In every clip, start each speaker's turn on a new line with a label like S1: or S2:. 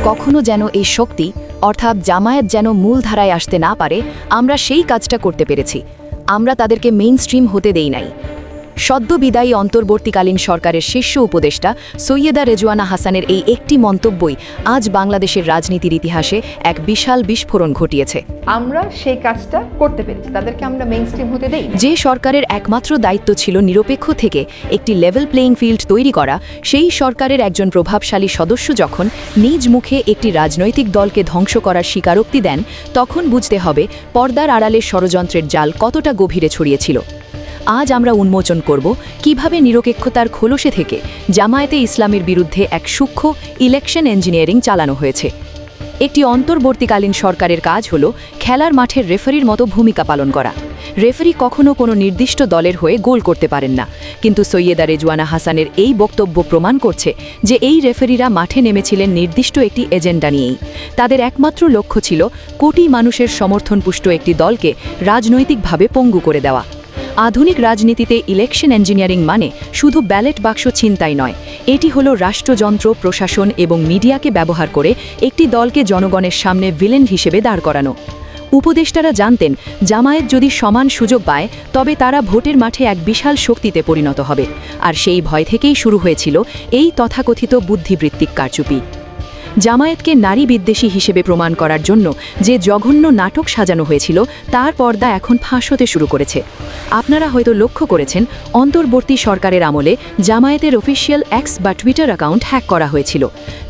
S1: কখনো যেন এই শক্তি অর্থাৎ জামায়াত যেন মূলধারায় আসতে না পারে, আমরা সেই কাজটা করতে পেরেছি। আমরা তাদেরকে মেইন স্ট্রিম হতে দেই নাই। সদ্য বিদায়ী অন্তর্বর্তীকালীন সরকারের শীর্ষ উপদেষ্টা সৈয়দা রেজওয়ানা হাসানের এই একটি মন্তব্যই আজ বাংলাদেশের রাজনীতির ইতিহাসে এক বিশাল বিস্ফোরণ ঘটিয়েছে।
S2: আমরা সেই কাজটা করতে পেরেছি, তাদেরকে আমরা মেইনস্ট্রিম হতে দেই।
S1: যে সরকারের একমাত্র দায়িত্ব ছিল নিরপেক্ষ থেকে একটি লেভেল প্লেইং ফিল্ড তৈরি করা, সেই সরকারের একজন প্রভাবশালী সদস্য যখন নিজ মুখে একটি রাজনৈতিক দলকে ধ্বংস করার স্বীকারোক্তি দেন, তখন বুঝতে হবে পর্দার আড়ালের ষড়যন্ত্রের জাল কতটা গভীরে ছড়িয়েছিল। আজ আমরা উন্মোচন করব কিভাবে নিরপেক্ষতার খোলসে থেকে জামায়াতে ইসলামের বিরুদ্ধে এক সূক্ষ্ম ইলেকশন ইঞ্জিনিয়ারিং চালানো হয়েছে। একটি অন্তর্বর্তীকালীন সরকারের কাজ হল খেলার মাঠের রেফারির মতো ভূমিকা পালন করা। রেফারি কখনো কোনো নির্দিষ্ট দলের হয়ে গোল করতে পারেন না, কিন্তু সৈয়দা রেজওয়ানা হাসানের এই বক্তব্য প্রমাণ করছে যে এই রেফারিরা মাঠে নেমেছিলেন নির্দিষ্ট একটি এজেন্ডা নিয়েই। তাদের একমাত্র লক্ষ্য ছিল কোটি মানুষের সমর্থনপুষ্ট একটি দলকে রাজনৈতিকভাবে পঙ্গু করে দেওয়া। আধুনিক রাজনীতিতে ইলেকশন ইঞ্জিনিয়ারিং মানে শুধু ব্যালট বাক্স ছিনতাই নয়, এটি হলো রাষ্ট্রযন্ত্র, প্রশাসন এবং মিডিয়াকে ব্যবহার করে একটি দলকে জনগণের সামনে ভিলেন হিসেবে দাঁড় করানো। উপদেষ্টারা জানতেন জামায়াত যদি সমান সুযোগ পায় তবে তারা ভোটের মাঠে এক বিশাল শক্তিতে পরিণত হবে, আর সেই ভয় থেকেই শুরু হয়েছিল এই তথাকথিত বুদ্ধিবৃত্তিক কারচুপি। জামায়াতকে নারী বিদ্বেষী হিসেবে প্রমাণ করার জন্য যে জঘন্য নাটক সাজানো হয়েছিল তার পর্দা এখন ফাঁস হতে শুরু করেছে। আপনারা হয়তো লক্ষ্য করেছেন অন্তর্বর্তী সরকারের আমলে জামায়াতের অফিসিয়াল এক্স বা টুইটার অ্যাকাউন্ট হ্যাক করা হয়েছিল।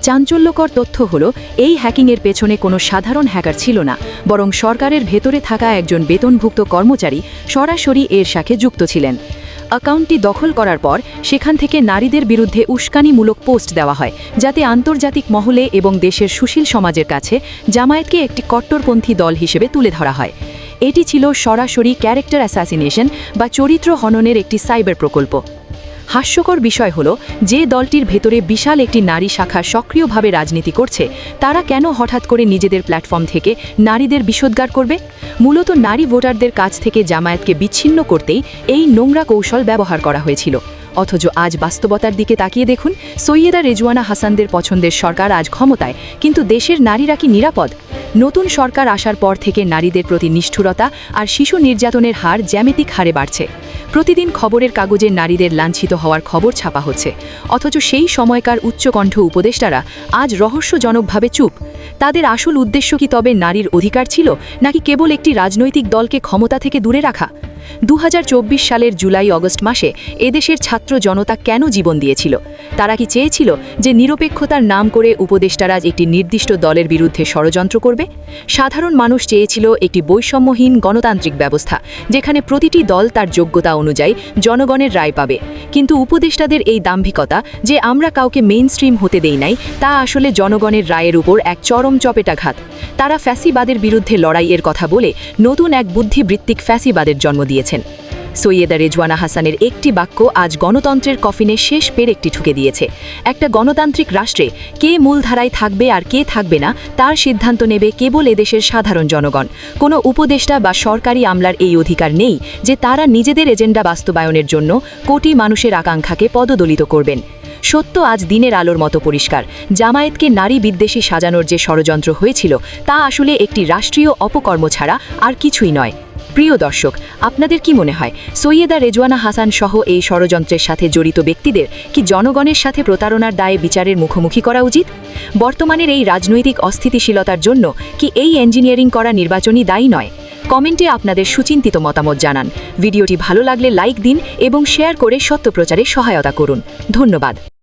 S1: চাঞ্চল্যকর তথ্য হলো এই হ্যাকিংয়ের পেছনে কোনো সাধারণ হ্যাকার ছিল না, বরং সরকারের ভেতরে থাকা একজন বেতনভুক্ত কর্মচারী সরাসরি এর সাথে যুক্ত ছিলেন। অ্যাকাউন্টটি দখল করার পর সেখান থেকে নারীদের বিরুদ্ধে উস্কানিমূলক পোস্ট দেওয়া হয়, যাতে আন্তর্জাতিক মহলে এবং দেশের সুশীল সমাজের কাছে জামায়াতকে একটি কট্টরপন্থী দল হিসেবে তুলে ধরা হয়। এটি ছিল সরাসরি ক্যারেক্টার অ্যাসাসিনেশন বা চরিত্র হননের একটি সাইবার প্রকল্প। হাস্যকর বিষয় হলো যে দলটির ভেতরে বিশাল একটি নারী শাখা সক্রিয়ভাবে রাজনীতি করছে, তারা কেন হঠাৎ করে নিজেদের প্ল্যাটফর্ম থেকে নারীদের বিষোদ্গার করবে? মূলত নারী ভোটারদের কাছ থেকে জামায়াতকে বিচ্ছিন্ন করতেই এই নোংরা কৌশল ব্যবহার করা হয়েছিল। অথচ আজ বাস্তবতার দিকে তাকিয়ে দেখুন, সৈয়দা রেজওয়ানা হাসানদের পছন্দের সরকার আজ ক্ষমতায়, কিন্তু দেশের নারীরা কি নিরাপদ? নতুন সরকার আসার পর থেকে নারীদের প্রতি নিষ্ঠুরতা আর শিশু নির্যাতনের হার জ্যামিতিক হারে বাড়ছে। প্রতিদিন খবরের কাগজে নারীদের লাঞ্ছিত হওয়ার খবর ছাপা হচ্ছে, অথচ সেই সময়কার উচ্চকণ্ঠ উপদেষ্টারা আজ রহস্যজনকভাবে চুপ। তাদের আসল উদ্দেশ্য কি তবে নারীর অধিকার ছিল, নাকি কেবল একটি রাজনৈতিক দলকে ক্ষমতা থেকে দূরে রাখা? 2024 সালের জুলাই-অগস্ট মাসে এদেশের ছাত্র জনতা কেন জীবন দিয়েছিল? তারা কি চেয়েছিল যে নিরপেক্ষতার নাম করে উপদেষ্টারা একটি নির্দিষ্ট দলের বিরুদ্ধে ষড়যন্ত্র করবে? সাধারণ মানুষ চেয়েছিল একটি বৈষম্যহীন গণতান্ত্রিক ব্যবস্থা, যেখানে প্রতিটি দল তার যোগ্যতা অনুযায়ী জনগণের রায় পাবে। কিন্তু উপদেষ্টাদের এই দাম্ভিকতা যে আমরা কাউকে মেইনস্ট্রিম হতে দেই নাই, তা আসলে জনগণের রায়ের উপর এক চরম চপেটাঘাত। তারা ফ্যাসিবাদের বিরুদ্ধে লড়াইয়ের কথা বলে নতুন এক বুদ্ধিবৃত্তিক ফ্যাসিবাদের জন্ম দিয়েছেন। সৈয়দা রেজওয়ানা হাসানের একটি বাক্য আজ গণতন্ত্রের কফিনে শেষ পেরেকটি ঠুকে দিয়েছে। একটা গণতান্ত্রিক রাষ্ট্রে কে মূলধারায় থাকবে আর কে থাকবে না তার সিদ্ধান্ত নেবে কেবল এদেশের সাধারণ জনগণ। কোনো উপদেষ্টা বা সরকারি আমলার এই অধিকার নেই যে তারা নিজেদের এজেন্ডা বাস্তবায়নের জন্য কোটি মানুষের আকাঙ্ক্ষাকে পদদলিত করবেন। সত্য আজ দিনের আলোর মতো পরিষ্কার। জামায়াতকে নারী বিদ্বেষী সাজানোর যে ষড়যন্ত্র হয়েছিল তা আসলে একটি রাষ্ট্রীয় অপকর্ম ছাড়া আর কিছুই নয়। প্রিয় দর্শক, আপনাদের কি মনে হয় সৈয়দা রেজওয়ানা হাসান সহ এই ষড়যন্ত্রের সাথে জড়িত ব্যক্তিদের কি জনগণের সাথে প্রতারণার দায়ে বিচারের মুখোমুখি করা উচিত? বর্তমানের এই রাজনৈতিক অস্থিতিশীলতার জন্য কি এই ইঞ্জিনিয়ারিং করা নির্বাচনী দায়ী নয়? কমেন্টে আপনাদের সুচিন্তিত মতামত জানান। ভিডিওটি ভালো লাগলে লাইক দিন এবং শেয়ার করে সত্য প্রচারে সহায়তা করুন। ধন্যবাদ।